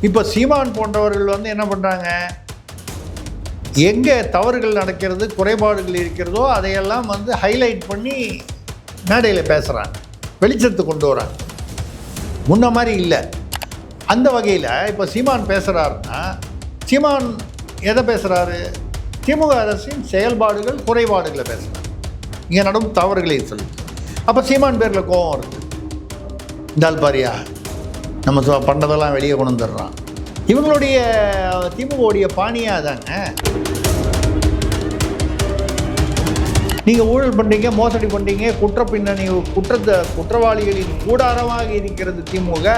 இப்போ சீமான் போன்றவர்கள் வந்து என்ன பண்ணுறாங்க, எங்கே தவறுகள் நடக்கிறது, குறைபாடுகள் இருக்கிறதோ அதையெல்லாம் வந்து ஹைலைட் பண்ணி மேடையில் பேசுகிறாங்க, வெளிச்சத்தை கொண்டு வராங்க. முன்ன மாதிரி இல்லை. அந்த வகையில் இப்போ சீமான் பேசுகிறாருன்னா, சீமான் எதை பேசுகிறாரு? திமுக அரசின் செயல்பாடுகள், குறைபாடுகளை பேசுகிறார், இங்கே நடக்கும் தவறுகளை சொல்லி. அப்போ சீமான் பேரில் கோபம் வருது. இந்தால் பாரியா நம்ம பண்ணதெல்லாம் வெளியே கொண்டு வந்துடுறான். இவங்களுடைய திமுகவுடைய பாணியாக தாங்க. நீங்கள் ஊழல் பண்ணுறீங்க, மோசடி பண்ணுறீங்க, பின்னணி குற்றவாளிகளின் கூடாரமாக இருக்கிறது திமுக.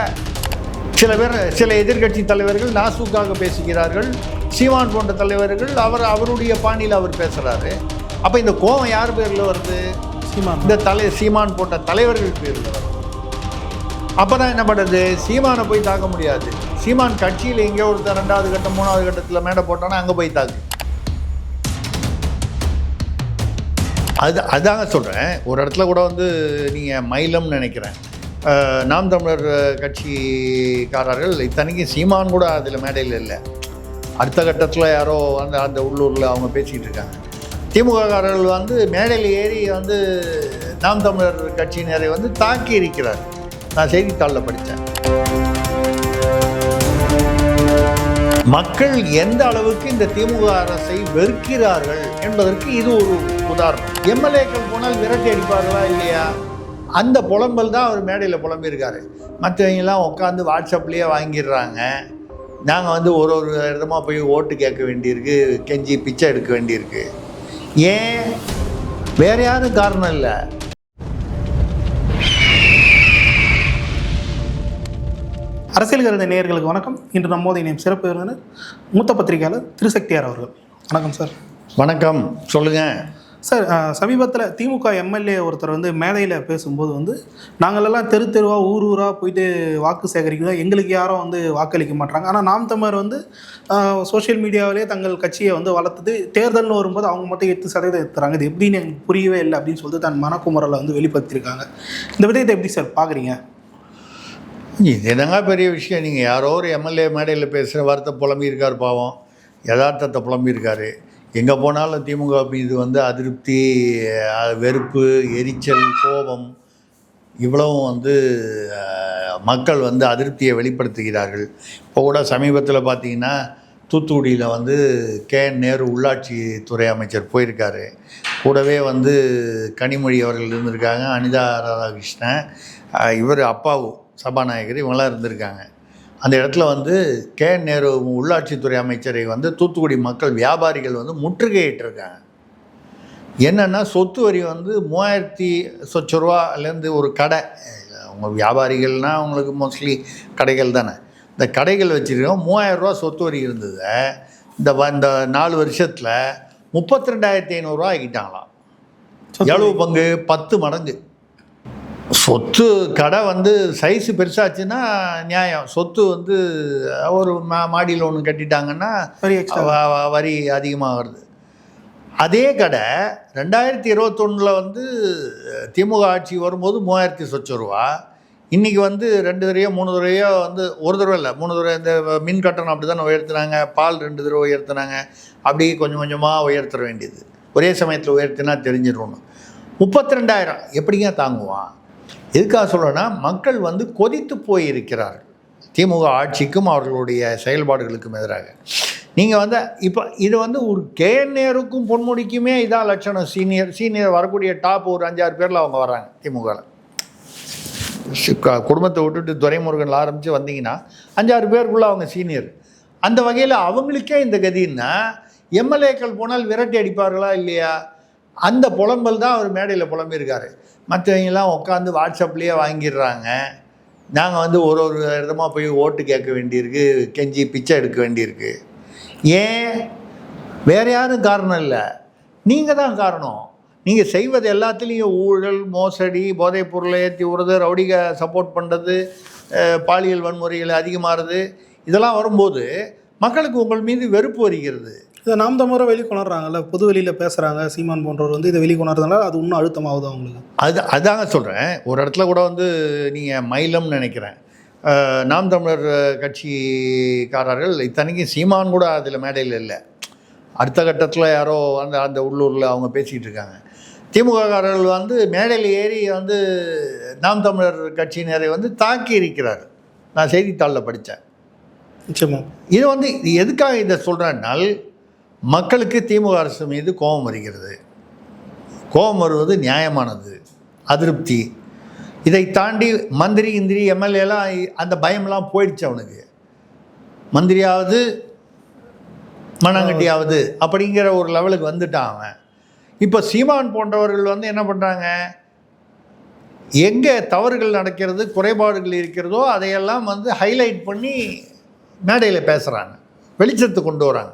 சில எதிர்க்கட்சி தலைவர்கள் நாசுக்காக பேசுகிறார்கள். சீமான் போன்ற தலைவர்கள் அவருடைய பாணியில் அவர் பேசுகிறாரு. அப்போ இந்த கோபம் யார் பேரில் வருது? சீமான் போன்ற தலைவர்கள் பேரில் வருது. அப்போ தான் என்ன பண்ணுறது? சீமானை போய் தாக்க முடியாது. சீமான் கட்சியில் எங்கேயோ ஒருத்தர் 2வது கட்டம் 3வது கட்டத்தில் மேடை போட்டானா அங்கே போய் தாக்கு. அதாங்க சொல்கிறேன். ஒரு இடத்துல கூட வந்து நீங்கள் மயிலம்னு நினைக்கிறேன், நாம் தமிழர் கட்சிக்காரர்கள், இத்தனைக்கும் சீமான் கூட அதில் மேடையில் இல்லை, அடுத்த கட்டத்தில் யாரோ அந்த உள்ளூரில் அவங்க பேசிக்கிட்டு இருக்காங்க. திமுககாரர்கள் வந்து மேடையில் ஏறி வந்து நாம் தமிழர் கட்சியினரை வந்து தாக்கி இருக்கிறார். நான் செய்தித்தாளில் படித்தேன். மக்கள் எந்த அளவுக்கு இந்த திமுக அரசை வெறுக்கிறார்கள் என்பதற்கு இது ஒரு உதாரணம். எம்எல்ஏக்கள் போனால் விரட்டி அடிப்பார்களா இல்லையா? அந்த புலம்பல் தான் அவர் மேடையில் புலம்பியிருக்காரு. மற்றவங்கெல்லாம் உட்காந்து வாட்ஸ்அப்லேயே வாங்கிடுறாங்க. நாங்கள் வந்து ஒரு இடமா போய் ஓட்டு கேட்க வேண்டியிருக்கு, கெஞ்சி பிச்சை எடுக்க வேண்டியிருக்கு. ஏன்? வேறு யாரும் காரணம் இல்லை. அரசியல் கருத நேயர்களுக்கு வணக்கம். இன்று நம்மோது இணையம் சிறப்பு விருந்தினர் மூத்த பத்திரிகையாளர் திருசக்தியார் அவர்கள். வணக்கம் சார். வணக்கம், சொல்லுங்கள் சார். சமீபத்தில் திமுக எம்எல்ஏ ஒருத்தர் வந்து மேடையில் பேசும்போது வந்து நாங்களெல்லாம் தெருவாக ஊராக போயிட்டு வாக்கு சேகரிக்கிறோம், எங்களுக்கு யாரும் வந்து வாக்களிக்க மாட்டாங்க. ஆனால் நாம் தமிழர் வந்து சோஷியல் மீடியாவிலே தங்கள் கட்சியை வந்து வளர்த்துட்டு தேர்தல்னு வரும்போது அவங்க மட்டும் 8% எடுத்துறாங்க. இது எப்படின்னு எனக்கு புரியவே இல்லை அப்படின்னு சொல்லிட்டு தன் மனக்குமுறலை வந்து வெளிப்படுத்தியிருக்காங்க. இந்த விதத்தை எப்படி சார் பார்க்குறீங்க? இது என்னங்க பெரிய விஷயம்? நீங்கள் யாரோ ஒரு எம்எல்ஏ மேடையில் பேசுகிற வார்த்தை புலம்பியிருக்கார், பாவம், யதார்த்தத்தை புலம்பியிருக்காரு. எங்கே போனாலும் திமுக மீது வந்து அதிருப்தி, வெறுப்பு, எரிச்சல், கோபம், இவ்வளவும் வந்து மக்கள் வந்து அதிருப்தியை வெளிப்படுத்துகிறார்கள். இப்போ கூட சமீபத்தில் பார்த்தீங்கன்னா தூத்துக்குடியில் வந்து KN நேரு உள்ளாட்சித்துறை அமைச்சர் போயிருக்காரு. கூடவே வந்து கனிமொழி அவர்கள் இருந்திருக்காங்க, அனிதா ராதாகிருஷ்ணன், இவர் அப்பாவு சபாநாயகர், இவங்களாம் இருந்திருக்காங்க. அந்த இடத்துல வந்து KN நேரு உள்ளாட்சித்துறை அமைச்சரை வந்து தூத்துக்குடி மக்கள், வியாபாரிகள் வந்து முற்றுகையிட்டிருக்காங்க. என்னென்னா சொத்து வரி வந்து 3000 சொச்ச ரூபாலேருந்து ஒரு கடை, அவங்க வியாபாரிகள்னால் அவங்களுக்கு மோஸ்ட்லி கடைகள் தானே, இந்த கடைகள் வச்சுருக்கோம். 3000 ரூபா சொத்து வரி இருந்தது. இந்த 4 வருஷத்தில் 32,500 ரூபா ஆகிட்டாங்களாம். எவ்வளவு பங்கு? 10 மடங்கு. சொத்து கடை வந்து சைஸு பெருசாச்சுன்னா நியாயம். சொத்து வந்து ஒரு மாடியில் ஒன்று கட்டிட்டாங்கன்னா வரி அதிகமாக வருது. அதே கடை 2021 வந்து திமுக ஆட்சி வரும்போது 3000 சொச்ச ரூபா. இன்றைக்கி வந்து 2 தடவையோ 3 தடவையோ வந்து, ஒரு தடவை இல்லை 3 தடவை, இந்த மின் கட்டணம் அப்படி தானே உயர்த்தினாங்க, பால் 2 தடவை உயர்த்தினாங்க. அப்படி கொஞ்சம் கொஞ்சமாக உயர்த்த வேண்டியது, ஒரே சமயத்தில் உயர்த்தினா தெரிஞ்சிடணும். 32,000 எப்படிங்க தாங்குவான்? எதுக்காக சொல்கிறேன்னா, மக்கள் வந்து கொதித்து போயிருக்கிறார்கள் திமுக ஆட்சிக்கும் அவர்களுடைய செயல்பாடுகளுக்கும் எதிராக. நீங்கள் வந்து இப்போ இது வந்து ஒரு KN நேருக்கும் பொன்முடிக்குமே இதான் லட்சணம். சீனியர் வரக்கூடிய டாப் ஒரு 5-6 பேரில் அவங்க வர்றாங்க திமுகவில். குடும்பத்தை விட்டுட்டு துரைமுருகனில் ஆரம்பித்து வந்தீங்கன்னா 5-6 பேருக்குள்ளே அவங்க சீனியர். அந்த வகையில் அவங்களுக்கே இந்த கதின்னா எம்எல்ஏக்கள் போனால் விரட்டி அடிப்பார்களா இல்லையா? அந்த புலம்பல் தான் அவர் மேடையில் புலம்பியிருக்காரு. மற்றவங்கெல்லாம் உட்காந்து வாட்ஸ்அப்லேயே வாங்கிடுறாங்க. நாங்கள் வந்து ஒரு இடமா போய் ஓட்டு கேட்க வேண்டியிருக்கு, கெஞ்சி பிச்சை எடுக்க வேண்டியிருக்கு. ஏன்? வேறு யாரும் காரணம் இல்லை, நீங்கள் தான் காரணம். நீங்கள் செய்வது எல்லாத்துலேயும் ஊழல், மோசடி, போதைப் பொருளை ஏற்றி விடுறது, ரவுடிக சப்போர்ட் பண்ணுறது, பாலியல் வன்முறைகள் அதிகமாகிறது, இதெல்லாம் வரும்போது மக்களுக்கு உங்கள் மீது வெறுப்பு வருகிறது. இதை நாம் தமிழரை வெளிக்கொணர்றாங்கல்ல, பொது வெளியில் பேசுகிறாங்க. சீமான் போன்றவர் வந்து இதை வெளிக்கொணர்றதுனால அது இன்னும் அழுத்தமாகுது அவங்களுக்கு. அதாங்க சொல்கிறேன். ஒரு இடத்துல கூட வந்து நீங்கள் மயிலம்னு நினைக்கிறேன், நாம் தமிழர் கட்சிக்காரர்கள் இத்தனைக்கும் சீமான் கூட அதில் மேடையில் இல்லை, அடுத்த கட்டத்தில் யாரோ அந்த அந்த உள்ளூரில் அவங்க பேசிக்கிட்டு இருக்காங்க. திமுககாரர்கள் வந்து மேடையில் ஏறி வந்து நாம் தமிழர் கட்சியினரை வந்து தாக்கி இருக்கிறார். நான் செய்தித்தாளில் படித்தேன். இது வந்து எதுக்காக இதை சொல்கிறேன்னால், மக்களுக்கு திமுக அரசு மீது கோபம் வருகிறது. கோபம் வருவது நியாயமானது, அதிருப்தி. இதை தாண்டி மந்திரி இந்திரி எம்எல்ஏலாம் அந்த பயம்லாம் போயிடுச்சு. அவனுக்கு மந்திரியாவது மண்ணாங்கட்டியாவது அப்படிங்கிற ஒரு லெவலுக்கு வந்துட்டான் அவன். இப்போ சீமான் போன்றவர்கள் வந்து என்ன பண்ணுறாங்க, எங்கே தவறுகள் நடக்கிறது, குறைபாடுகள் இருக்கிறதோ அதையெல்லாம் வந்து ஹைலைட் பண்ணி மேடையில் பேசுகிறாங்க, வெளிச்சத்தை கொண்டு வராங்க.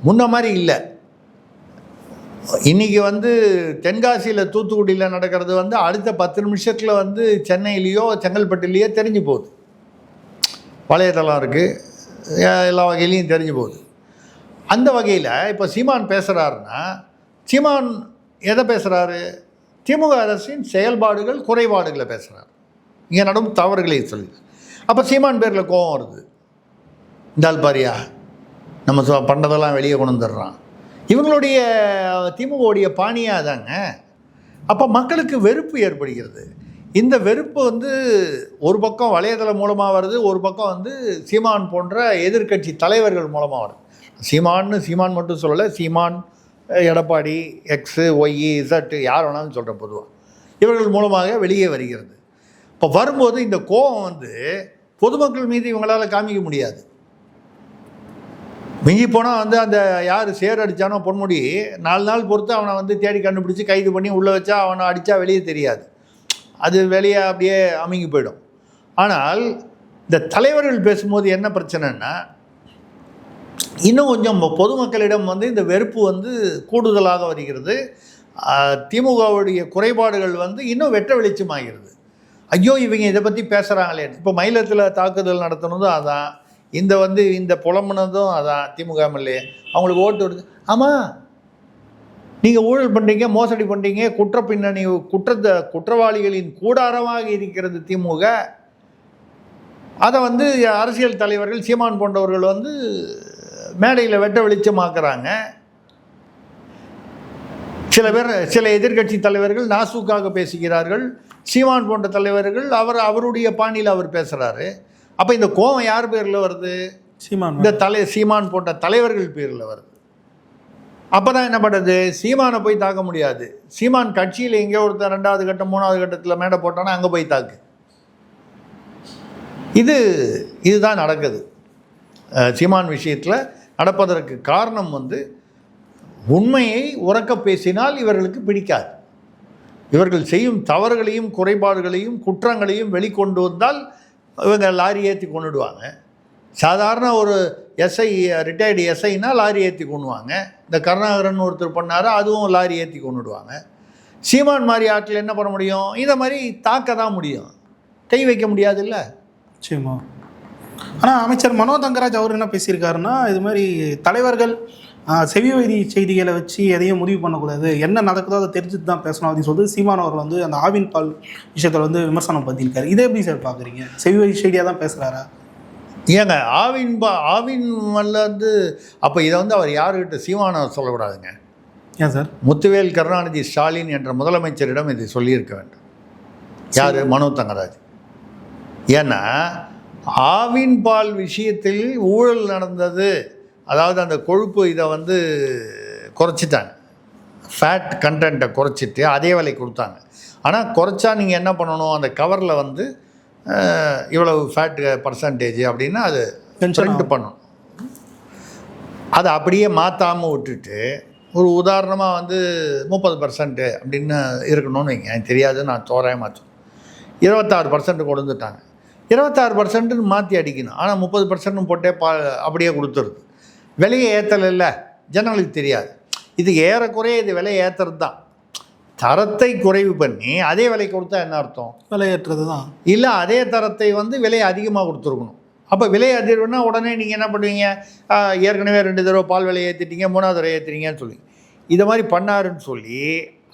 முன்ன மாதிரி இல்லை. இன்றைக்கி வந்து தென்காசியில் தூத்துக்குடியில் நடக்கிறது வந்து அடுத்த 10 நிமிஷத்தில் வந்து சென்னையிலேயோ செங்கல்பட்டுலேயோ தெரிஞ்சு போகுது. வலையதளம் இருக்குது, எல்லா வகையிலையும் தெரிஞ்சு போகுது. அந்த வகையில் இப்போ சீமான் பேசுகிறாருன்னா, சீமான் எதை பேசுகிறாரு, திமுக அரசின் செயல்பாடுகள் குறைபாடுகளை பேசுகிறார், இங்கே நடக்கும் தவறுகளை சொல்லி. அப்போ சீமான் பேரில் கோபம் வருது. இந்தால் பாரியா நம்ம பண்ணதெல்லாம் வெளியே கொண்டு வந்துடுறான். இவங்களுடைய திமுகவுடைய பாணியாக தாங்க. அப்போ மக்களுக்கு வெறுப்பு ஏற்படுகிறது. இந்த வெறுப்பு வந்து ஒரு பக்கம் வலைதளம் மூலமாக வருது, ஒரு பக்கம் வந்து சீமான் போன்ற எதிர்க்கட்சி தலைவர்கள் மூலமாக வருது. சீமான் மட்டும் சொல்லலை, சீமான், எடப்பாடி, எக்ஸு, ஒய், இசட்டு, யார் வேணாலும் சொல்கிறேன் பொதுவாக, இவர்கள் மூலமாக வெளியே வருகிறது. இப்போ வரும்போது இந்த கோபம் வந்து பொதுமக்கள் மீது இவங்களால் காமிக்க முடியாது. மிஞ்சி போனால் வந்து அந்த யார் சேர் அடித்தானோ பொன்முடி 4 நாள் பொறுத்து அவனை வந்து தேடி கண்டுபிடிச்சி கைது பண்ணி உள்ளே வச்சா அவனை அடித்தா வெளியே தெரியாது, அது வெளியே அப்படியே அமுங்கி போயிடும். ஆனால் இந்த தலைவர்கள் பேசும்போது என்ன பிரச்சனைன்னா, இன்னும் கொஞ்சம் பொதுமக்களிடம் வந்து இந்த வெறுப்பு வந்து கூடுதலாக வருகிறது. திமுகவுடைய குறைபாடுகள் வந்து இன்னும் வெட்ட வெளிச்சமாகிறது. ஐயோ இவங்க இதை பற்றி பேசுகிறாங்களே. இப்போ மயிலத்தில் தாக்குதல் நடத்தினதும் அதான், இந்த வந்து இந்த புலம்புனதும் அதான். திமுக எம்எல்ஏ அவங்களுக்கு ஓட்டு வருது. ஆமாம், நீங்கள் ஊழல் பண்ணுறீங்க, மோசடி பண்ணுறீங்க, பின்னணி குற்றவாளிகளின் கூடாரமாக இருக்கிறது திமுக. அதை வந்து அரசியல் தலைவர்கள் சீமான் போன்றவர்கள் வந்து மேடையில் வெட்ட வெளிச்சமாக்குறாங்க. சில எதிர்க்கட்சி தலைவர்கள் நாசூக்காக பேசுகிறார்கள். சீமான் போன்ற தலைவர்கள் அவருடைய பாணியில் அவர் பேசுகிறாரு. அப்போ இந்த கோபம் யார் பேரில் வருது, சீமான் போன்ற தலைவர்கள் பேரில் வருது. அப்போ தான் என்ன பண்ணுறது, சீமானை போய் தாக்க முடியாது. சீமான் கட்சியில் எங்கேயோ ஒருத்தர் 2வது கட்டம் 3வது கட்டத்தில் மேடை போட்டானா அங்கே போய் தாக்கு. இதுதான் நடக்குது சீமான் விஷயத்தில். நடப்பதற்கு காரணம் வந்து உண்மையை உரக்க பேசினால் இவர்களுக்கு பிடிக்காது. இவர்கள் செய்யும் தவறுகளையும் குறைபாடுகளையும் குற்றங்களையும் வெளிக்கொண்டு வந்தால் இவங்க லாரி ஏற்றி கொண்டுடுவாங்க. சாதாரண ஒரு எஸ்ஐ, ரிட்டையர்டு எஸ்ஐனா லாரி ஏற்றி கொண்டுவாங்க. இந்த கருணாகரன் ஒருத்தர் பண்ணார், அதுவும் லாரி ஏற்றி கொண்டுடுவாங்க. சீமான் மாதிரி ஆட்கள் என்ன பண்ண முடியும், இதை மாதிரி தாக்க தான் முடியும், கை வைக்க முடியாது இல்லை. நிச்சயமா. ஆனால் அமைச்சர் மனோ தங்கராஜ் அவர் என்ன பேசியிருக்காருன்னா, இது மாதிரி தலைவர்கள் செவிவழி செய்திகளை வச்சு எதையும் முடிவு பண்ணக்கூடாது, என்ன நடக்குதோ அதை தெரிஞ்சுட்டு தான் பேசணும் அப்படின்னு சொல்லிட்டு சீமான் அவர்கள் வந்து அந்த ஆவின் பால் விஷயத்தில் வந்து விமர்சனம் பண்ணியிருக்காரு. இதை எப்படி சார் பார்க்குறீங்க? செவிவழி செய்தியாக தான் பேசுகிறாரா? ஏங்க ஆவின் வந்து அப்போ இதை வந்து அவர் யாருக்கிட்ட சீமானை சொல்லக்கூடாதுங்க. ஏன் சார்? முத்துவேல் கருணாநிதி ஸ்டாலின் என்ற முதலமைச்சரிடம் இதை சொல்லியிருக்க வேண்டும். யார்? மனோ தங்கராஜ். ஏன்னா ஆவின் பால் விஷயத்தில் ஊழல் நடந்தது, அதாவது அந்த கொழுப்பு இதை வந்து குறைச்சிட்டாங்க, ஃபேட் கண்டென்ட்டை குறைச்சிட்டு அதே விலை கொடுத்தாங்க. ஆனால் குறைச்சா நீங்கள் என்ன பண்ணணும், அந்த கவரில் வந்து இவ்வளவு ஃபேட் பர்சன்டேஜ் அப்படின்னா அது பிரிண்ட் பண்ணணும். அதை அப்படியே மாற்றாமல் விட்டுட்டு ஒரு உதாரணமாக வந்து 30% அப்படின்னு இருக்கணும்னு வைங்க, எனக்கு தெரியாது, நான் தோராயமாக சொல்றேன். 26% கொண்டு வந்துட்டாங்க. 26% மாற்றி அடிக்கணும், ஆனால் 30% போட்டே அப்படியே கொடுத்துருது. விலையை ஏற்றலை இல்லை, ஜனங்களுக்கு தெரியாது. இது ஏறக்குறைய இது விலை ஏற்றுறது தான். தரத்தை குறைவு பண்ணி அதே விலை கொடுத்தா என்ன அர்த்தம்? விலை ஏற்றுறது தான். இல்லை, அதே தரத்தை வந்து விலையை அதிகமாக கொடுத்துருக்கணும். அப்போ விலை அதிர்வுன்னா உடனே நீங்கள் என்ன பண்ணுவீங்க, ஏற்கனவே 2 தடவை பால் விலையை ஏற்றிட்டீங்க, 3வது தடவை ஏற்றுறீங்கன்னு சொல்லி இதை மாதிரி பண்ணாருன்னு சொல்லி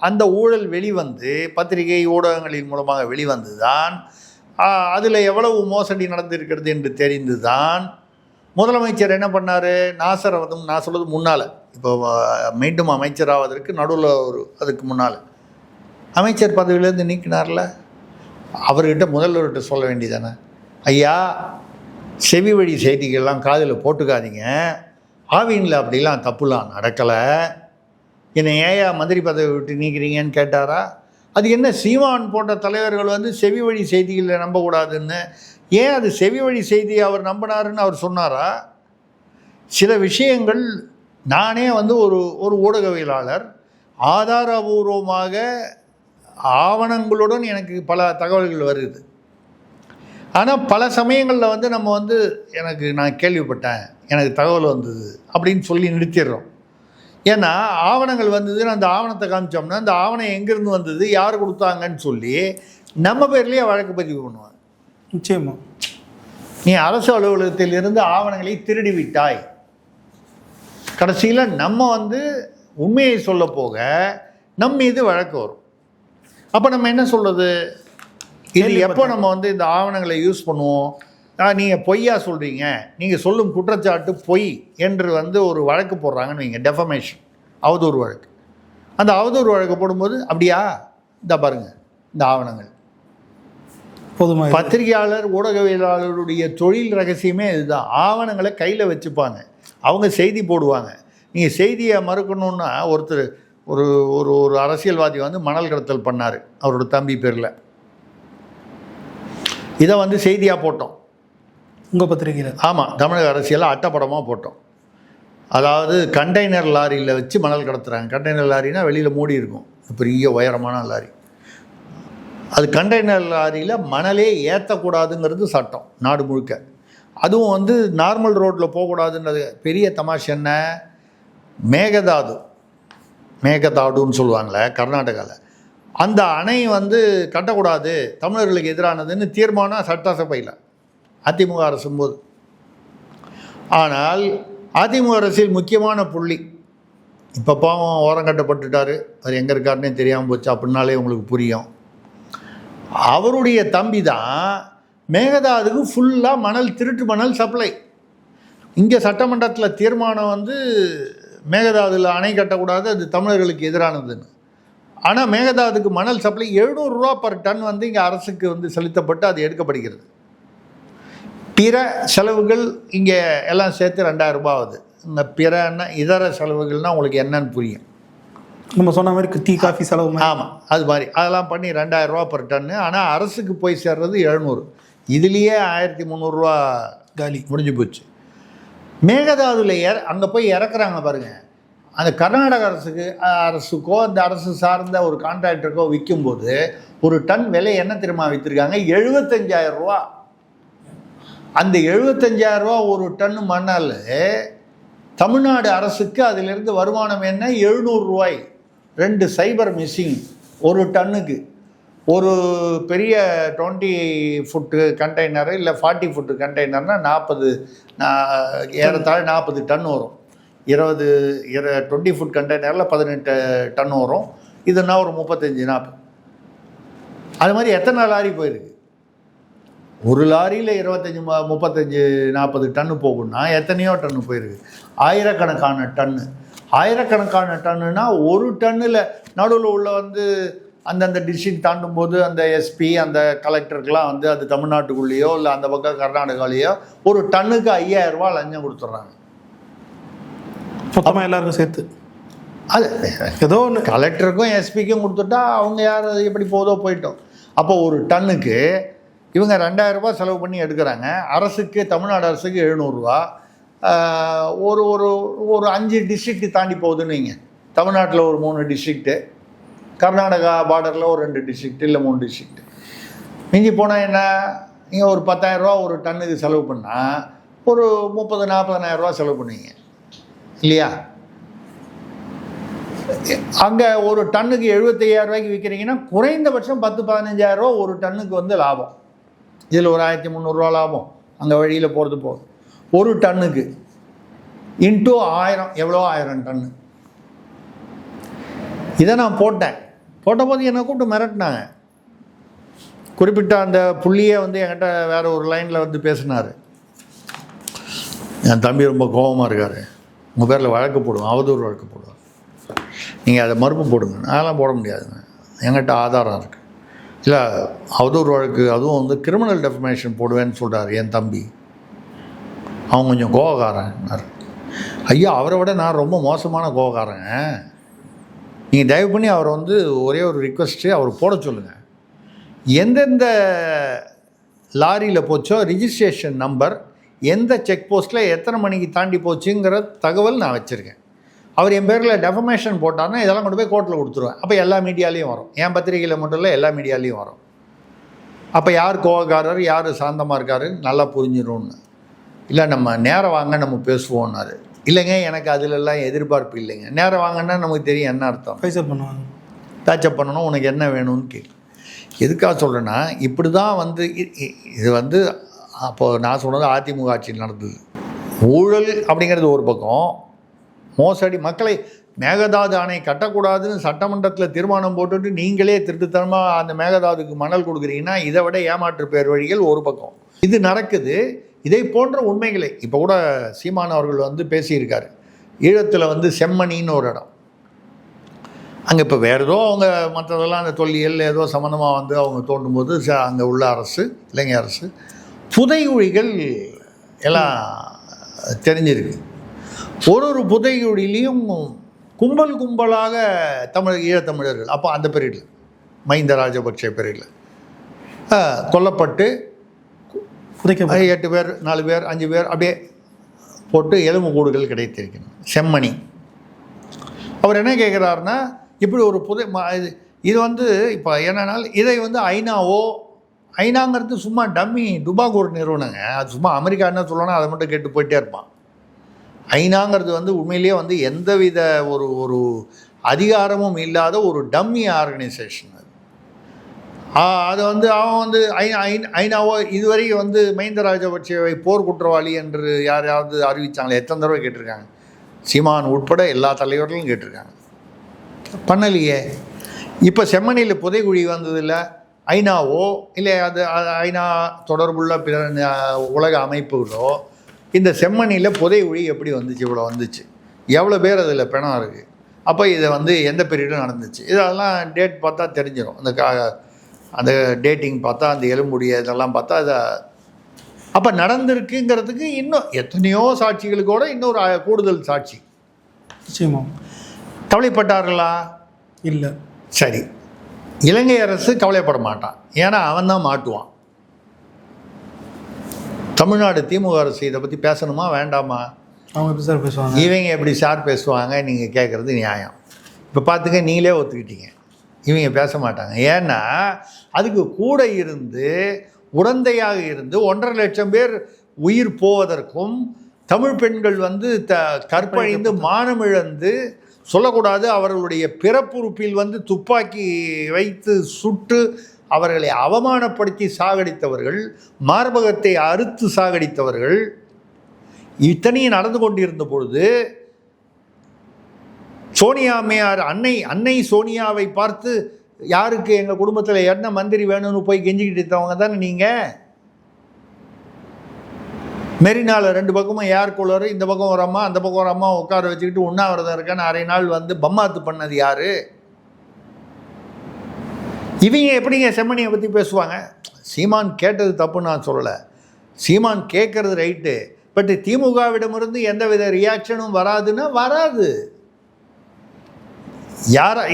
அந்த ஊழல் வெளிவந்து பத்திரிகை ஊடகங்களின் மூலமாக வெளிவந்து தான் அதில் எவ்வளவு மோசடி நடந்திருக்கிறது என்று தெரிந்து தான் முதலமைச்சர் என்ன பண்ணார், நாசரை வந்து நான் சொல்கிறது முன்னால், இப்போ மீண்டும் அமைச்சராவதற்கு நடுவில் அதுக்கு முன்னால் அமைச்சர் பதவியிலேருந்து நீக்கினார்ல, அவர்கிட்ட முதல்வர்கிட்ட சொல்ல வேண்டியதானே, ஐயா செவி வழி செய்திகள்லாம் காதில் போட்டுக்காதீங்க, ஆவினில் அப்படிலாம் தப்புலாம் நடக்கலை, என்னை ஏயா மந்திரி பதவி விட்டு நீக்கிறீங்கன்னு கேட்டாரா? அது என்ன சீமான் போன்ற தலைவர்கள் வந்து செவி வழி செய்திகளை நம்பக்கூடாதுன்னு, ஏன் அது செவி வழி செய்தியை அவர் நம்பினாருன்னு அவர் சொன்னாரா? சில விஷயங்கள் நானே வந்து ஒரு ஊடகவியலாளர் ஆதாரபூர்வமாக ஆவணங்களுடன் எனக்கு பல தகவல்கள் வருது. ஆனால் பல சமயங்களில் வந்து நம்ம வந்து நான் கேள்விப்பட்டேன், எனக்கு தகவல் வந்தது அப்படின்னு சொல்லி நிறுத்திடுறோம். ஏன்னா ஆவணங்கள் வந்ததுன்னு அந்த ஆவணத்தை காமிச்சோம்னா அந்த ஆவணம் எங்கேருந்து வந்தது, யார் கொடுத்தாங்கன்னு சொல்லி நம்ம பேர்லேயே வழக்கு பதிவு பண்ணுவாங்க. நிச்சயமா நீ அரசு அலுவலகத்தில் இருந்து ஆவணங்களை திருடி விட்டாய், கடைசியில் நம்ம வந்து உண்மையை சொல்ல போக நம் மீது வழக்கு வரும். அப்போ நம்ம என்ன சொல்கிறது, இது எப்போ நம்ம வந்து இந்த ஆவணங்களை யூஸ் பண்ணுவோம்? நீங்கள் பொய்யா சொல்கிறீங்க, நீங்கள் சொல்லும் குற்றச்சாட்டு பொய் என்று வந்து ஒரு வழக்கு போடுறாங்கன்னு வைங்க, டெஃபமேஷன், அவதூறு வழக்கு. அந்த அவதூறு வழக்கு போடும்போது அப்படியா, இந்த பாருங்கள் இந்த ஆவணங்கள். பொதுவாக பத்திரிகையாளர் ஊடகவியலாளருடைய தொழில் ரகசியமே இதுதான். ஆவணங்களை கையில் வச்சுப்பாங்க, அவங்க செய்தி போடுவாங்க. நீங்கள் செய்தியை மறுக்கணுன்னா ஒருத்தர் ஒரு ஒரு ஒரு அரசியல்வாதி வந்து மணல் கடத்தல் பண்ணார் அவரோட தம்பி பேரில், இதை வந்து செய்தியாக போட்டோம் உங்கள் பத்திரிகையில். ஆமாம், தமிழக அரசியலில் அட்டப்படமாக போட்டோம். அதாவது கண்டெய்னர் லாரியில் வச்சு மணல் கடத்துகிறாங்க. கண்டெய்னர் லாரினா வெளியில் மூடி இருக்கும், பெரிய உயரமான லாரி. அது கண்டெய்னர் லாரியில் மணலே ஏற்றக்கூடாதுங்கிறது சட்டம் நாடு முழுக்க. அதுவும் வந்து நார்மல் ரோட்டில் போகக்கூடாதுன்றது. பெரிய தமாஷ் என்ன, மேகதாடுன்னு சொல்லுவாங்களே கர்நாடகாவில், அந்த அணை வந்து கட்டக்கூடாது, தமிழர்களுக்கு எதிரானதுன்னு தீர்மானம் சட்டசபையில் அதிமுக அரசும் போது. ஆனால் அதிமுக அரசியல் முக்கியமான புள்ளி இப்போ பாவம் ஓரம் கட்டப்பட்டுட்டார், அவர் எங்கே இருக்காருன்னே தெரியாமல் போச்சு, அப்படின்னாலே உங்களுக்கு புரியும். அவருடைய தம்பி தான் மேகதாதுக்கு ஃபுல்லாக மணல், திருட்டு மணல் சப்ளை. இங்கே சட்டமன்றத்தில் தீர்மானம் வந்து மேகதாதுல அணை கட்டக்கூடாது, அது தமிழர்களுக்கு எதிரானதுன்னு. ஆனால் மேகதாதுக்கு மணல் சப்ளை 700 ரூபா பர் டன் வந்து இங்கே அரசுக்கு வந்து செலுத்தப்பட்டு அது எடுக்கப்படுகிறது. பிற செலவுகள் இங்கே எல்லாம் சேர்த்து 2000 ரூபா ஆகுது. இந்த பிறன்னா இதர செலவுகள்னால் உங்களுக்கு என்னன்னு புரியும். நம்ம சொன்ன மாதிரி டீ காஃபி செலவு. ஆமாம், அது மாதிரி அதெல்லாம் பண்ணி 2000 ரூபா பர் டன்னு. ஆனால் அரசுக்கு போய் சேர்றது 700. இதுலேயே 1300 ரூபா காலி, முடிஞ்சு போச்சு. மேகதாதுல அங்கே போய் இறக்குறாங்க பாருங்கள். அந்த கர்நாடக அரசுக்கோ அந்த அரசு சார்ந்த ஒரு கான்ட்ராக்டருக்கோ விற்கும்போது ஒரு டன் விலை என்ன தெரியுமா விற்றுருக்காங்க, 75,000 ரூபா. அந்த 75,000 ரூபா ஒரு டன் மணல் தமிழ்நாடு அரசுக்கு அதிலிருந்து வருமானம் என்ன, 700 ரூபாய். 2 சைபர் மிஸ்ஸிங் ஒரு டன்னுக்கு. ஒரு பெரிய 20 ஃபுட்டு கண்டெய்னரு இல்லை 40 ஃபுட்டு கண்டெய்னர்னால் 40 ஏறத்தாழ 40 டன் வரும். 20 ஃபுட் கண்டெய்னரில் 18 டன் வரும். இதுனா ஒரு 35-40. அது மாதிரி எத்தனை லாரி போயிருக்கு? ஒரு லாரியில் 35-40 டன்னு போகும்னா எத்தனையோ டன்னு போயிருக்கு. ஆயிரக்கணக்கான டன்னுனா ஒரு டன்னில் நடுவில் உள்ள வந்து அந்தந்த டிஸ்ட்ரிக்ட் தாண்டும் போது அந்த எஸ்பி அந்த கலெக்டருக்கெலாம் வந்து அது தமிழ்நாட்டுக்குள்ளேயோ இல்லை அந்த பக்கம் கர்நாடகாலேயோ ஒரு டன்னுக்கு 5,000 ரூபா லஞ்சம் கொடுத்துட்றாங்க மொத்தமாக எல்லாருக்கும் சேர்த்து. அது ஏதோ ஒன்று கலெக்டருக்கும் எஸ்பிக்கும் கொடுத்துட்டா அவங்க யார் எப்படி போதோ போயிட்டோம். அப்போ ஒரு டன்னுக்கு இவங்க 2000 ரூபா செலவு பண்ணி எடுக்கிறாங்க. அரசுக்கு, தமிழ்நாடு அரசுக்கு 700 ரூபா. ஒரு ஒரு ஒரு 5 டிஸ்ட்ரிக்ட் தாண்டி போகுதுன்னு வைங்க. தமிழ்நாட்டில் ஒரு 3 டிஸ்ட்ரிக்ட்டு, கர்நாடகா பார்டரில் ஒரு 2 டிஸ்ட்ரிக்ட் இல்லை 3 டிஸ்ட்ரிக்ட். மிஞ்சி போனால் என்ன, நீங்கள் ஒரு 10,000 ரூபா ஒரு டன்னுக்கு செலவு பண்ணால் ஒரு 30,000-40,000 ரூபா செலவு பண்ணுவீங்க இல்லையா? அங்கே ஒரு டன்னுக்கு 75,000 ரூபாய்க்கு விற்கிறீங்கன்னா குறைந்தபட்சம் 10-15,000 ரூபா ஒரு டன்னுக்கு வந்து லாபம். இதில் ஒரு 1,300 ரூபா லாபம் அங்கே வழியில் போகிறது போகுது. ஒரு டன்னுக்கு இன்ட்டு 1000 எவ்வளோ, 1000 டன்னு. இதை நான் போட்ட போது என்னை கூப்பிட்டு மிரட்டினாங்க. குறிப்பிட்ட அந்த புள்ளியே வந்து என்கிட்ட வேறு ஒரு லைனில் வந்து பேசினார். என் தம்பி ரொம்ப கோபமாக இருக்கார், உங்கள் பேரில் வழக்கு போடுவோம், அவதூறு வழக்கு போடுவோம், நீங்கள் அதை மறுப்பு போடுங்க. அதெல்லாம் போட முடியாதுங்க, என்கிட்ட ஆதாரம் இருக்குது. இல்லை அவதூறு வழக்கு, அதுவும் வந்து கிரிமினல் டெஃபமேஷன் போடுவேன்னு சொல்கிறார் என் தம்பி. அவன் கொஞ்சம் கோவக்காரன். ஐயா, அவரை விட நான் ரொம்ப மோசமான கோவக்காரங்க. நீங்கள் தயவு பண்ணி அவரை வந்து ஒரே ஒரு ரிக்வெஸ்ட்டு, அவர் போட சொல்லுங்கள். எந்தெந்த லாரியில் போச்சோ ரிஜிஸ்ட்ரேஷன் நம்பர், எந்த செக் போஸ்ட்டில் எத்தனை மணிக்கு தாண்டி போச்சுங்கிற தகவல் நான் வச்சுருக்கேன். அவர் என் பேரில் டெஃபமேஷன் போட்டார்னா இதெல்லாம் கொண்டு போய் கோர்ட்டில் கொடுத்துருவேன். அப்போ எல்லா மீடியாலேயும் வரும், என் பத்திரிகையில் மட்டும் இல்லை, எல்லா மீடியாலேயும் வரும். அப்போ யார் கோவக்காரர், யார் சாந்தமாக இருக்காரு நல்லா புரிஞ்சிடும்னு. இல்லை நம்ம நேரம் வாங்க நம்ம பேசுவோன்னாரு. இல்லைங்க, எனக்கு அதிலெல்லாம் எதிர்பார்ப்பு இல்லைங்க. நேரம் வாங்கன்னா நமக்கு தெரியும் என்ன அர்த்தம். பைசப் பண்ணுவாங்க, டச்சப் பண்ணணும், உனக்கு என்ன வேணும்னு கேட்கு. எதுக்காக சொல்கிறேன்னா, இப்படி தான் வந்து இது வந்து அப்போது நான் சொன்னது அதிமுக ஆட்சியில் நடந்தது. ஊழல் அப்படிங்கிறது ஒரு பக்கம், மோசடி, மக்களை மேகதாது அணை கட்டக்கூடாதுன்னு சட்டமன்றத்தில் தீர்மானம் போட்டுட்டு நீங்களே திருட்டுத்தனமாக அந்த மேகதாதுக்கு மணல் கொடுக்குறீங்கன்னா இதை விட ஏமாற்று பேர் வழிகள் ஒரு பக்கம். இது நடக்குது. இதை போன்ற உண்மைகளை இப்போ கூட சீமான் அவர்கள் வந்து பேசியிருக்காரு. ஈழத்தில் வந்து செம்மணின்னு ஒரு இடம், அங்கே இப்போ வேறு ஏதோ அவங்க மற்றதெல்லாம் அந்த தொல்லியல் ஏதோ சம்மந்தமாக வந்து அவங்க தோண்டும்போது அங்கே உள்ள அரசு, இலங்கை அரசு புதைகுழிகள் எல்லாம் தெரிஞ்சிருக்கு. ஒரு புதைகுழிலையும் கும்பல் கும்பலாக ஈழத்தமிழர்கள் அப்போ அந்த பீரியடில், மஹிந்த ராஜபக்ஷ பீரியடில் கொல்லப்பட்டு 8 பேர் 4 பேர் 5 பேர் அப்படியே போட்டு எலும்பு கூடுகள் கிடைத்திருக்கணும். செம்மணி அவர் என்ன கேட்குறாருன்னா, இப்படி ஒரு இது வந்து இப்போ என்னென்னால் இதை வந்து ஐநாங்கிறது சும்மா டம்மி டுபாகூர் நிறுவனங்க. அது சும்மா அமெரிக்கா என்ன சொல்லணும் அதை மட்டும் கேட்டு போயிட்டே இருப்பான். ஐநாங்கிறது வந்து உண்மையிலேயே வந்து எந்தவித ஒரு அதிகாரமும் இல்லாத ஒரு டம்மி ஆர்கனைசேஷன். அது வந்து அவன் வந்து ஐநாவோ இதுவரைக்கும் வந்து மஹிந்த ராஜபக்ஷவை போர் குற்றவாளி என்று யாராவது அறிவித்தாங்களே? எத்தனை தடவை கேட்டிருக்காங்க? சீமான் உட்பட எல்லா தலைவர்களும் கேட்டிருக்காங்க, பண்ணலையே. இப்போ செம்மணியில் புதைகுழி வந்ததில்லை, ஐநாவோ இல்லை அது ஐநா தொடர்புள்ள பிற உலக அமைப்புகளோ இந்த செம்மணியில் புதைகுழி எப்படி வந்துச்சு, இவ்வளோ வந்துச்சு, எவ்வளோ பேர் அதில் பிணம் இருக்குது, அப்போ இதை வந்து எந்த பீரியடும் நடந்துச்சு, இதெல்லாம் டேட் பார்த்தா தெரிஞ்சிடும். அந்த டேட்டிங் பார்த்தா, அந்த எலும்புடைய இதெல்லாம் பார்த்தா அதை அப்போ நடந்திருக்குங்கிறதுக்கு இன்னும் எத்தனையோ சாட்சிகளுக்கோட இன்னொரு கூடுதல் சாட்சி. நிச்சயமா கவலைப்பட்டார்களா? இல்லை. சரி, இலங்கை அரசு கவலைப்பட மாட்டான், ஏன்னா அவன் தான் மாட்டுவான். தமிழ்நாடு திமுக அரசு இதை பற்றி பேசணுமா வேண்டாமா? அவங்க எப்படி சார் பேசுவாங்க? இவங்க எப்படி சார் பேசுவாங்க? நீங்கள் கேட்குறது நியாயம். இப்போ பார்த்துக்க, நீங்களே ஒத்துக்கிட்டீங்க, இவங்க பேச மாட்டாங்க. ஏன்னா அதுக்கு கூட இருந்து உடந்தையாக இருந்து 1.5 லட்சம் பேர் உயிர் போவதற்கும், தமிழ் பெண்கள் வந்து கற்பழிந்து மானமிழந்து சொல்லக்கூடாது, அவர்களுடைய பிறப்புறுப்பில் வந்து துப்பாக்கி வைத்து சுட்டு அவர்களை அவமானப்படுத்தி சாகடித்தவர்கள், மார்பகத்தை அறுத்து சாகடித்தவர்கள், இத்தனையும் நடந்து கொண்டிருந்த பொழுது சோனியா அம்மையார் அன்னை சோனியாவை பார்த்து யாருக்கு எங்கள் குடும்பத்தில் என்ன மந்திரி வேணும்னு போய் கெஞ்சிக்கிட்டு இருந்தவங்க தானே நீங்கள். மெரினாவில் 2 பக்கமும் ஏர் கூலர், இந்த பக்கம் ஒரு அம்மா அந்த பக்கம் ஒரு அம்மா உட்கார வச்சுக்கிட்டு உண்ணாவிரதம் இருக்கான்னு அரை நாள் வந்து பம்மாத்து பண்ணது யார்? இவங்க எப்படிங்க செம்மணியை பற்றி பேசுவாங்க? சீமான் கேட்டது தப்பு நான் சொல்லலை, சீமான் கேட்குறது ரைட்டு. பட் திமுகவிடமிருந்து எந்தவித ரியாக்ஷனும் வராதுன்னா வராது.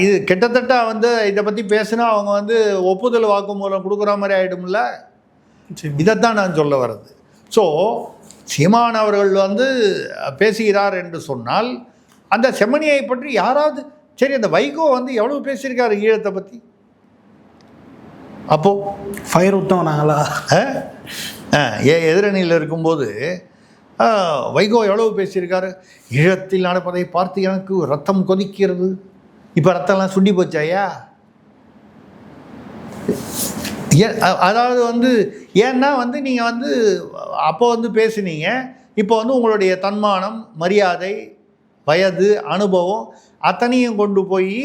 இது கிட்டத்தட்ட வந்து இதை பற்றி பேசுனா அவங்க வந்து ஒப்புதல் வாக்குமூலம் கொடுக்குற மாதிரி ஆகிடும்ல. இதைத்தான் நான் சொல்ல வர்றது. ஸோ சீமான் அவர்கள் வந்து பேசுகிறார் என்று சொன்னால் அந்த செம்மணியை பற்றி யாராவது, சரி அந்த வைகோ வந்து எவ்வளோ பேசியிருக்காரு ஈழத்தை பற்றி, அப்போது ஃபயர் விட்டோம் நாங்களா? எதிரணியில் இருக்கும்போது வைகோ எவ்வளவு பேசியிருக்காரு, ஈழத்தில் நடப்பதை பார்த்து எனக்கு ரத்தம் கொதிக்கிறது. இப்போ ரத்தம்லாம் சுண்டி போச்சாயா? அதாவது வந்து ஏன்னா வந்து நீங்கள் வந்து அப்போ வந்து பேசுனீங்க, இப்போ வந்து உங்களுடைய தன்மானம், மரியாதை, வயது, அனுபவம் அத்தனையும் கொண்டு போய்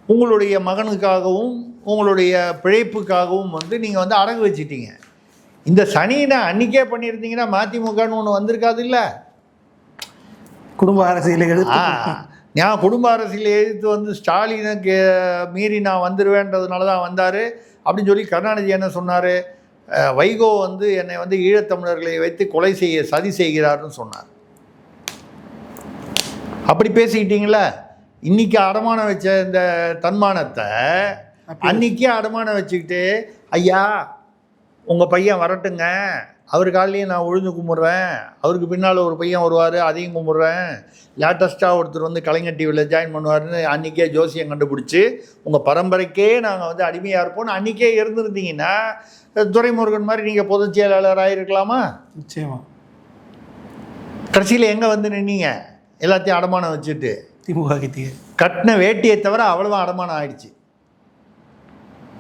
உங்களுடைய மகனுக்காகவும் உங்களுடைய பிழைப்புக்காகவும் வந்து நீங்கள் வந்து அடகு வச்சிட்டீங்க. இந்த சனியை அன்றைக்கே பண்ணியிருந்தீங்கன்னா மதிமுகன்னு ஒன்று வந்திருக்காது இல்லை. குடும்ப அரசியலை எதிர்த்து நான் குடும்ப அரசியலை எதிர்த்து வந்து ஸ்டாலினுக்கு மீறி நான் வந்துடுவேன்றதுனால தான் வந்தார் அப்படின்னு சொல்லி கருணாநிதி என்ன சொன்னார், வைகோ வந்து என்னை வந்து ஈழத்தமிழர்களை வைத்து கொலை செய்ய சதி செய்கிறார்னு சொன்னார். அப்படி பேசிக்கிட்டீங்களா? இன்னைக்கு அடமானம் வச்ச இந்த தன்மானத்தை அன்னைக்கே அடமானம் வச்சுக்கிட்டு, ஐயா உங்கள் பையன் வரட்டுங்க, அவர் காலையும் நான் உழுந்து கும்பிட்றேன், அவருக்கு பின்னால் ஒரு பையன் வருவார் அதையும் கும்பிட்றேன், லேட்டஸ்ட்டாக ஒருத்தர் வந்து கலைஞர் டிவியில் ஜாயின் பண்ணுவார்னு அன்றைக்கே ஜோசியம் கண்டுபிடிச்சி உங்கள் பரம்பரைக்கே நாங்கள் வந்து அடிமையாக இருப்போம்னு அன்றைக்கே இருந்திருந்தீங்கன்னா துரைமுருகன் மாதிரி நீங்கள் பொதுச் செயலாளராக இருக்கலாமா? நிச்சயமாக. கடைசியில் எங்கே வந்து நின்னீங்க? எல்லாத்தையும் அடமானம் வச்சுட்டு திமுக கட்டின வேட்டியை தவிர அவ்வளோதான் அடமானம் ஆயிடுச்சு.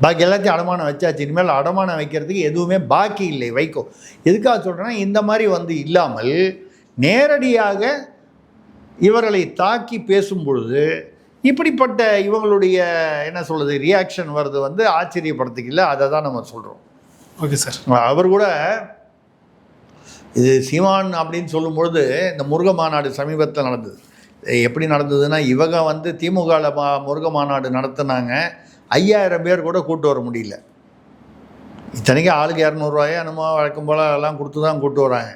பாக்கி எல்லாத்தையும் அடமானம் வச்சாச்சு. இனிமேல் அடமானம் வைக்கிறதுக்கு எதுவுமே பாக்கி இல்லை. வைகோ எதுக்காக சொல்கிறேன்னா, இந்த மாதிரி வந்து இல்லாமல் நேரடியாக இவர்களை தாக்கி பேசும் பொழுது இப்படிப்பட்ட இவங்களுடைய என்ன சொல்கிறது ரியாக்ஷன் வருது வந்து ஆச்சரியப்படுத்திக்கல. அதை தான் நம்ம சொல்கிறோம். Okay sir. அவர் கூட இது சீமான் அப்படின்னு சொல்லும்பொழுது இந்த முருக மாநாடு சமீபத்தில் நடந்தது. எப்படி நடந்ததுன்னா, இவங்க வந்து திமுகவில் முருக மாநாடு நடத்தினாங்க. 5000 பேர் கூட கூட்டு வர முடியல. இத்தனைக்கும் ஆளுக்கு 200 ரூபாயோ என்னமோ வழக்கம் போல் எல்லாம் கொடுத்து தான் கூட்டு வராங்க.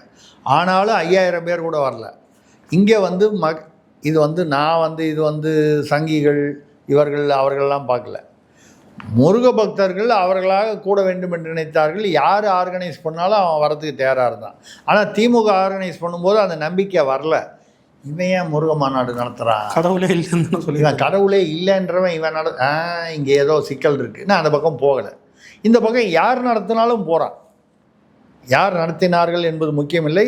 ஆனாலும் 5000 பேர் கூட வரல. இங்கே வந்து இது வந்து நான் வந்து இது வந்து சங்கிகள் இவர்கள் அவர்கள்லாம் பார்க்கல. முருக பக்தர்கள் அவர்களாக கூட வேண்டும் என்று நினைத்தார்கள். யார் ஆர்கனைஸ் பண்ணாலும் அவன் வரத்துக்கு தயாராக இருந்தான். ஆனால் திமுக ஆர்கனைஸ் பண்ணும்போது அந்த நம்பிக்கை வரல. இவன் ஏன் முருக மாநாடு நடத்துகிறான், கடவுளே இல்லைன்னு சொல்லி, இவன் கடவுளே இல்லைன்றவன் இவன் இங்கே ஏதோ சிக்கல் இருக்குது. நான் அந்த பக்கம் போகலை. இந்த பக்கம் யார் நடத்தினாலும் போகிறான். யார் நடத்தினார்கள் என்பது முக்கியமில்லை.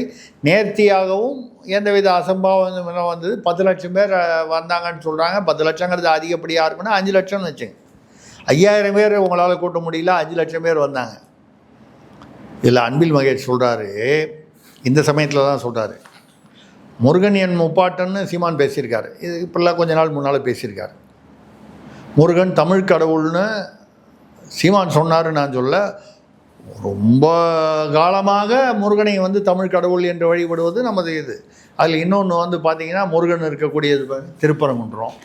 நேர்த்தியாகவும் எந்தவித அசம்பாவம் வந்தது. 10 லட்சம் பேர் வந்தாங்கன்னு சொல்கிறாங்க. 10 லட்சங்கிறது அதிகப்படியாக இருக்குன்னா 5 லட்சம்னு வச்சுங்க. 5000 பேர் உங்களால் கூட்ட முடியல, 5 லட்சம் பேர் வந்தாங்க. இதில் அன்பில் மகேஷ் சொல்கிறாரு, இந்த சமயத்தில் தான் சொல்கிறாரு, முருகன் என் முப்பாட்டன்னு சீமான் பேசியிருக்காரு. இது இப்போல்லாம் கொஞ்ச நாள் முன்னால் பேசியிருக்காரு. முருகன் தமிழ் கடவுள்னு சீமான் சொன்னார். நான் சொல்ல, ரொம்ப காலமாக முருகனை வந்து தமிழ் கடவுள் என்று வழிபடுவது நமது இது. அதில் இன்னொன்று வந்து பார்த்திங்கன்னா, முருகன் இருக்கக்கூடியது திருப்பரங்குன்றம்,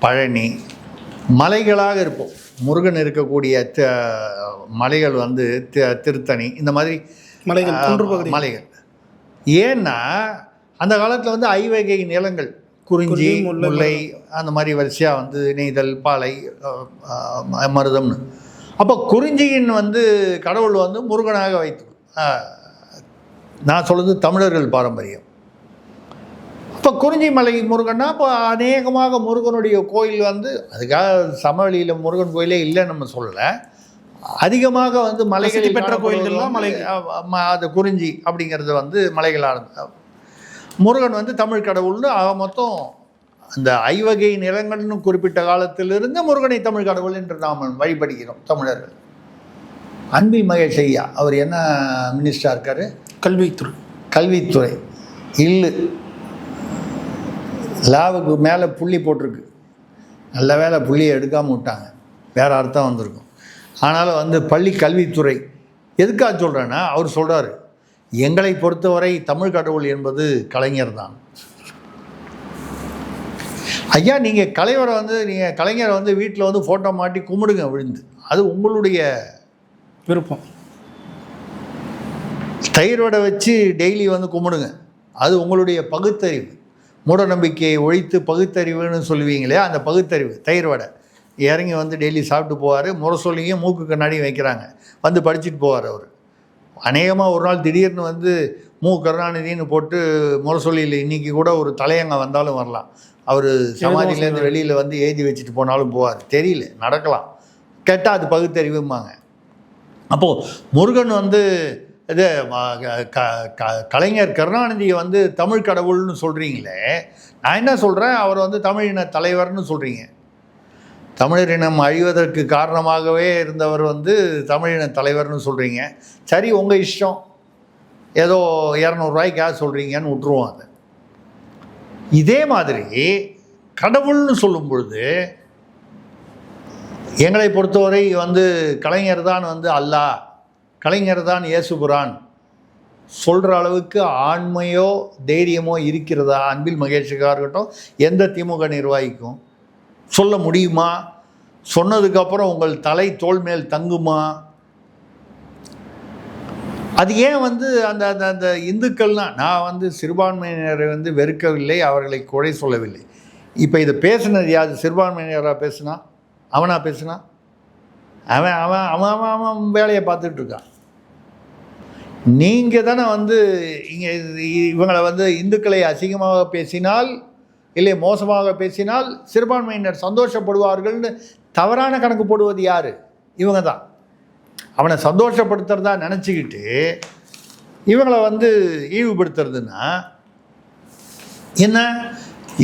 பழனி மலைகளாக இருப்போம். முருகன் இருக்கக்கூடிய மலைகள் வந்து திருத்தணி, இந்த மாதிரி மலைகள் மலைகள். ஏன்னா அந்த காலத்தில் வந்து ஐவகை நிலங்கள், குறிஞ்சி, முல்லை, அந்த மாதிரி வரிசையாக வந்து நெய்தல், பாலை, மருதம்னு. அப்போ குறிஞ்சியின் வந்து கடவுள் வந்து முருகனாக வைத்து, நான் சொல்கிறது தமிழர்கள் பாரம்பரியம். இப்போ குறிஞ்சி மலை முருகன்னா இப்போ அநேகமாக முருகனுடைய கோயில் வந்து, அதுக்காக சமவெளியில் முருகன் கோயிலே இல்லைன்னு நம்ம சொல்லலை, அதிகமாக வந்து மலைகள் பெற்ற கோயில்கள்லாம் மலை, அது குறிஞ்சி அப்படிங்கிறது வந்து மலைகளாக. முருகன் வந்து தமிழ் கடவுள்னு மொத்தம் அந்த ஐவகை நிலங்கள்னு குறிப்பிட்ட காலத்திலிருந்து முருகனை தமிழ் கடவுள் என்று நாம் வழிபடுகிறோம் தமிழர்கள். அன்பில் மகேஷ் ஐயா அவர் என்ன மினிஸ்டராக இருக்கார்? கல்வித்துறை இல்லு லாவுக்கு மேலே புள்ளி போட்டிருக்கு. நல்ல வேலை புள்ளியை எடுக்காமல் விட்டாங்க, வேறு அர்த்தம் வந்திருக்கும். ஆனாலும் வந்து பள்ளி கல்வித்துறை எதுக்காக சொல்கிறேன்னா, அவர் சொல்கிறார், எங்களை பொறுத்தவரை தமிழ் கடவுள் என்பது கலைஞர் தான். ஐயா, நீங்கள் கலைஞரை வந்து வீட்டில் வந்து ஃபோட்டோ மாட்டி கும்பிடுங்க விழுந்து, அது உங்களுடைய விருப்பம். தயிர் வடை வச்சு டெய்லி வந்து கும்பிடுங்க, அது உங்களுடைய பகுத்தறிவு. மூட நம்பிக்கையை ஒழித்து பகுத்தறிவுன்னு சொல்லுவீங்களே, அந்த பகுத்தறிவு. தயிர் வடை இறங்கி வந்து டெய்லி சாப்பிட்டு போவார். முரசொலியும் மூக்கு கண்ணாடியும் வைக்கிறாங்க, வந்து படிச்சுட்டு போவார். அவர் அநேகமாக ஒரு நாள் திடீர்னு வந்து கருணாநிதினு போட்டு முரசொலியில் இன்றைக்கி கூட ஒரு தலையங்க வந்தாலும் வரலாம். அவர் சமாதியிலேருந்து வெளியில் வந்து எழுதி வச்சுட்டு போனாலும் போவார். தெரியல, நடக்கலாம். கேட்டால் அது பகுத்தறிவும்பாங்க. அப்போது முருகன் வந்து இது கலைஞர் கருணாநிதியை வந்து தமிழ் கடவுள்னு சொல்கிறீங்களே, நான் என்ன சொல்கிறேன், அவர் வந்து தமிழின தலைவர்னு சொல்கிறீங்க. தமிழரினம் அழிவதற்கு காரணமாகவே இருந்தவர் வந்து தமிழின தலைவர்னு சொல்கிறீங்க. சரி, உங்கள் இஷ்டம், ஏதோ 200 ரூபாய்க்காக சொல்கிறீங்கன்னு விட்டுருவோம். அதை இதே மாதிரி கடவுள்னு சொல்லும் பொழுது எங்களை பொறுத்தவரை வந்து கலைஞர் தான் வந்து அல்லாஹ், கலைஞர் தான் இயேசுபுரான் சொல்கிற அளவுக்கு ஆண்மையோ தைரியமோ இருக்கிறதா அன்பில் மகேஷுக்காக இருக்கட்டும், எந்த திமுக நிர்வாகிக்கும் சொல்ல முடியுமா? சொன்னதுக்கப்புறம் உங்கள் தலை தோள் மேல் தங்குமா? அது ஏன் வந்து அந்த அந்த அந்த இந்துக்கள்லாம், நான் வந்து சிறுபான்மையினரை வந்து வெறுக்கவில்லை, அவர்களை குறை சொல்லவில்லை. இப்போ இதை பேசுனது யார்? சிறுபான்மையினராக பேசுனா? அவனா பேசுனா? அவன் அவன் அவன் அவன் அவன் வேலையை பார்த்துட்ருக்கான். நீங்கள் தானே வந்து இங்கே இவங்களை வந்து இந்துக்களை அசிங்கமாக பேசினால், இல்லை மோசமாக பேசினால் சிறுபான்மையினர் சந்தோஷப்படுவார்கள்னு தவறான கணக்கு போடுவது யார்? இவங்க தான். அவனை சந்தோஷப்படுத்துறதா நினச்சிக்கிட்டு இவங்களை வந்து இழிவுபடுத்துறதுன்னா என்ன?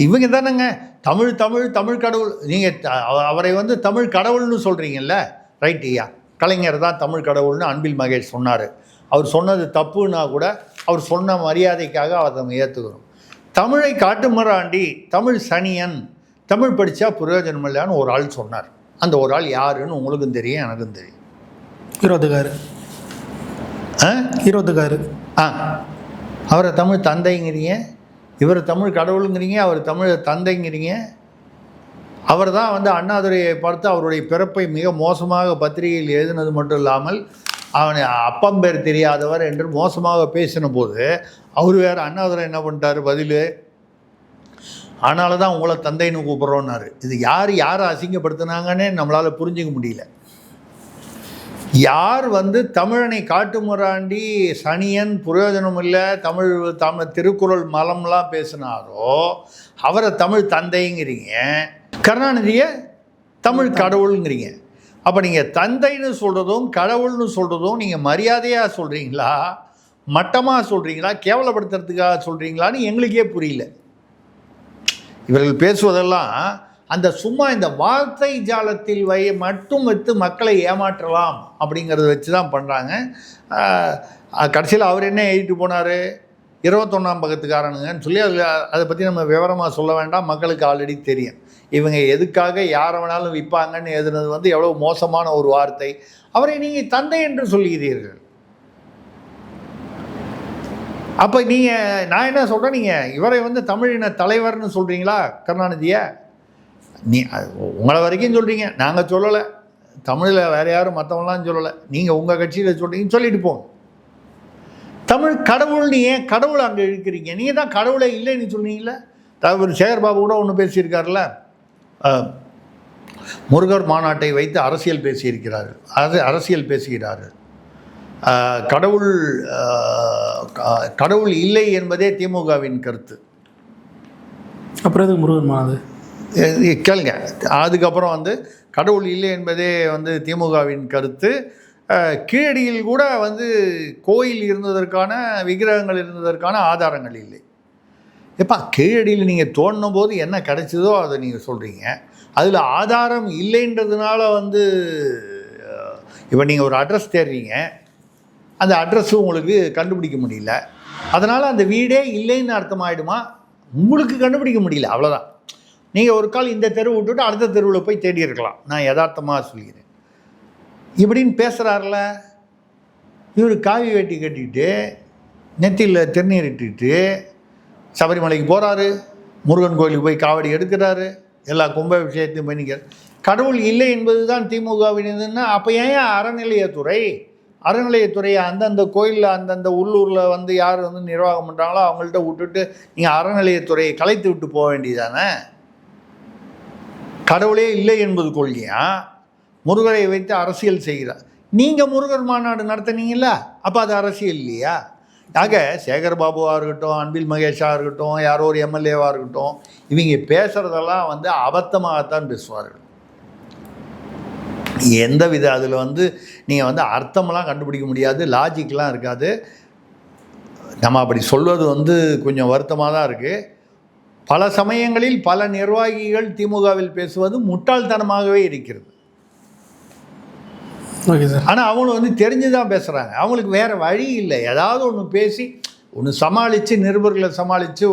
இவங்க தானேங்க தமிழ் தமிழ் தமிழ் கடவுள். நீங்கள் அவரை வந்து தமிழ் கடவுள்னு சொல்கிறீங்கல்ல, ரைட்டியா? கலைஞர் தான் தமிழ் கடவுள்னு அன்பில் மகேஷ் சொன்னார். அவர் சொன்னது தப்புன்னா கூட அவர் சொன்ன மரியாதைக்காக அதை நம்ம ஏற்றுக்கிறோம். தமிழை காட்டுமிராண்டி, தமிழ் சனியன், தமிழ் படித்தா பிரயோஜனம் இல்லைன்னு ஒரு ஆள் சொன்னார். அந்த ஒரு ஆள் யாருன்னு உங்களுக்கும் தெரியும், எனக்கும் தெரியும். இருபத்துக்காரு. அவரை தமிழ் தந்தைங்கிறீங்க, இவர் தமிழ் கடவுளுங்கிறீங்க, அவர் தமிழ் தந்தைங்கிறீங்க. அவர் தான் வந்து அண்ணாதுரையை பார்த்து அவருடைய பிறப்பை மிக மோசமாக பத்திரிகையில் எழுதினது மட்டும் இல்லாமல் அவனை அப்பம் பேர் தெரியாதவர் என்று மோசமாக பேசின போது அவர் வேறு அண்ணாதுரை என்ன பண்ணிட்டார் பதில்? ஆனால தான் உங்களை தந்தைன்னு கூப்பிட்றோன்னாரு. இது யாரை அசிங்கப்படுத்தினாங்கன்னே நம்மளால் புரிஞ்சிக்க முடியல. யார் வந்து தமிழனை காட்டுமுராண்டி சனியன் பிரயோஜனம் இல்லை தமிழ் திருக்குறள் மலம்லாம் பேசினாரோ அவரை தமிழ் தந்தைங்கிறீங்க, கருணாநிதியை தமிழ் கடவுளுங்கிறீங்க. அப்போ நீங்கள் தந்தைன்னு சொல்கிறதும் கடவுள்னு சொல்கிறதும் நீங்கள் மரியாதையாக சொல்கிறீங்களா, மட்டமாக சொல்கிறீங்களா, கேவலப்படுத்துறதுக்காக சொல்கிறீங்களான்னு எங்களுக்கே புரியல. இவர்கள் பேசுவதெல்லாம் அந்த சும்மா இந்த வார்த்தை ஜாலத்தில் மட்டும் வைத்து மக்களை ஏமாற்றலாம் அப்படிங்கிறத வச்சு தான் பண்ணுறாங்க. கடைசியில் அவர் என்ன எழுதிட்டு போனார்? 21ஆம் பக்கத்துக்காரனுங்கன்னு சொல்லி அதை பற்றி நம்ம விவரமாக சொல்ல வேண்டாம், மக்களுக்கு ஆல்ரெடி தெரியும். இவங்க எதுக்காக யாரை வேணாலும் விற்பாங்கன்னு எழுதுனது வந்து எவ்வளோ மோசமான ஒரு வார்த்தை. அவரை நீங்கள் தந்தை என்று சொல்கிறீர்கள். அப்போ நான் என்ன சொல்கிறேன், நீங்கள் இவரை வந்து தமிழின தலைவர்னு சொல்கிறீங்களா கருணாநிதியை? உங்களை வரைக்கும் சொல்கிறீங்க, நாங்கள் சொல்லலை. தமிழில் வேறு யாரும் மற்றவங்களாம் சொல்லலை, நீங்கள் உங்கள் கட்சியில் சொல்கிறீங்க, சொல்லிட்டு போங்க. தமிழ் கடவுள்னு ஏன் கடவுளை அங்கே இழுக்கிறீங்க? நீங்கள் தான் கடவுளே இல்லைன்னு சொன்னீங்களே. தலைவர் சேகர்பாபு கூட ஒன்று பேசியிருக்காருல்ல, முருகர் மாநாட்டை வைத்து அரசியல் பேசியிருக்கிறார்கள், அரசியல் பேசுகிறார்கள். கடவுள் இல்லை என்பதே திமுகவின் கருத்து. அப்புறம் எதுக்கு முருகன் மாநாடு கேளுங்க. அதுக்கப்புறம் வந்து கடவுள் இல்லை என்பதே வந்து திமுகவின் கருத்து. கீழடியில் கூட வந்து கோயில் இருந்ததற்கான விக்கிரகங்கள் இருந்ததற்கான ஆதாரங்கள் இல்லை. எப்பா, கீழடியில் நீங்கள் தோண்டும் போது என்ன கிடைச்சதோ அதை நீங்கள் சொல்கிறீங்க, அதில் ஆதாரம் இல்லைன்றதுனால வந்து இப்போ நீங்கள் ஒரு அட்ரஸ் தேடுறீங்க, அந்த அட்ரஸும் உங்களுக்கு கண்டுபிடிக்க முடியல, அதனால் அந்த வீடே இல்லைன்னு அர்த்தமாயிடுமா? உங்களுக்கு கண்டுபிடிக்க முடியல, அவ்வளோதான். நீங்கள் ஒரு கால் இந்த தெருவு விட்டுட்டு அடுத்த தெருவில் போய் தேடி இருக்கலாம். நான் யதார்த்தமாக சொல்கிறேன். இப்படின்னு பேசுகிறார்ல இவர், காவி வேட்டி கட்டிட்டு நெத்தியில் திருநீர் இட்டுட்டு சபரிமலைக்கு போகிறாரு, முருகன் கோயிலுக்கு போய் காவடி எடுக்கிறாரு, எல்லா கும்ப விஷயத்தையும் பண்ணிக்கிறார். கடவுள் இல்லை என்பது தான் திமுகவினதுன்னா அப்போ ஏன் அறநிலையத்துறையை அந்தந்த கோயிலில் அந்தந்த உள்ளூரில் வந்து யார் வந்து நிர்வாகம் பண்ணுறாங்களோ அவங்கள்ட்ட விட்டுட்டு நீங்கள் அறநிலையத்துறையை கலைத்து விட்டு போக வேண்டியதானே? கடவுளே இல்லை என்பது கொள்கையா? முருகரை வைத்து அரசியல் செய்கிறார். நீங்கள் முருகர் மாநாடு நடத்துனீங்கள, அப்போ அது அரசியல் இல்லையா? ஆக சேகர்பாபுவாக இருக்கட்டும், அன்பில் மகேஷாக இருக்கட்டும், யாரோ ஒரு எம்எல்ஏவாக இருக்கட்டும், இவங்க பேசுகிறதெல்லாம் வந்து அபத்தமாகத்தான் பேசுவார்கள். எந்த வித அதில் வந்து நீங்கள் வந்து அர்த்தமெல்லாம் கண்டுபிடிக்க முடியாது, லாஜிக்லாம் இருக்காது. நம்ம அப்படி சொல்வது வந்து கொஞ்சம் வருத்தமாக தான் இருக்குது. பல சமயங்களில் பல நிர்வாகிகள் திமுகவில் பேசுவது முட்டாள்தனமாகவே இருக்கிறது. Okay sir. ஆனால் அவங்களும் வந்து தெரிஞ்சு தான் பேசுகிறாங்க, அவங்களுக்கு வேறு வழி இல்லை. ஏதாவது ஒன்று பேசி ஒன்று சமாளித்து நிருபர்களை சமாளித்து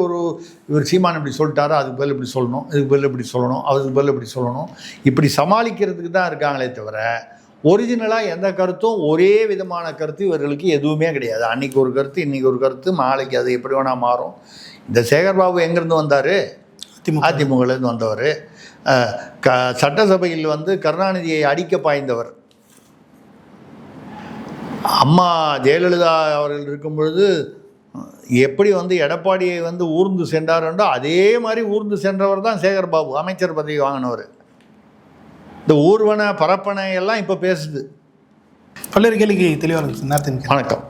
இவர் சீமான் இப்படி சொல்லிட்டாரோ அதுக்கு பதில் இப்படி சொல்லணும், இதுக்கு பதில் இப்படி சொல்லணும், அதுக்கு பதில் இப்படி சொல்லணும், இப்படி சமாளிக்கிறதுக்கு தான் இருக்காங்களே தவிர ஒரிஜினலாக எந்த கருத்தும் ஒரே விதமான கருத்து இவர்களுக்கு எதுவுமே கிடையாது. அன்றைக்கி ஒரு கருத்து, இன்றைக்கி ஒரு கருத்து, நாளைக்கு அது எப்படி வேணால் மாறும். இந்த சேகர்பாபு எங்கேருந்து வந்தார்? அதிமுகலேருந்து வந்தவர். சட்டசபையில் கருணாநிதியை அடிக்க பாய்ந்தவர். அம்மா ஜெயலலிதா அவர்கள் இருக்கும் பொழுது எப்படி எடப்பாடியை ஊர்ந்து சென்றாரோ அதே மாதிரி ஊர்ந்து சென்றவர் தான் சேகர்பாபு, அமைச்சர் பதவி வாங்கினவர். இந்த ஊர்வன பரப்பனை எல்லாம் இப்போ பேசுது. பல்வேறு கேள்விக்கு தெளிவாக இருந்துச்சு. வணக்கம்.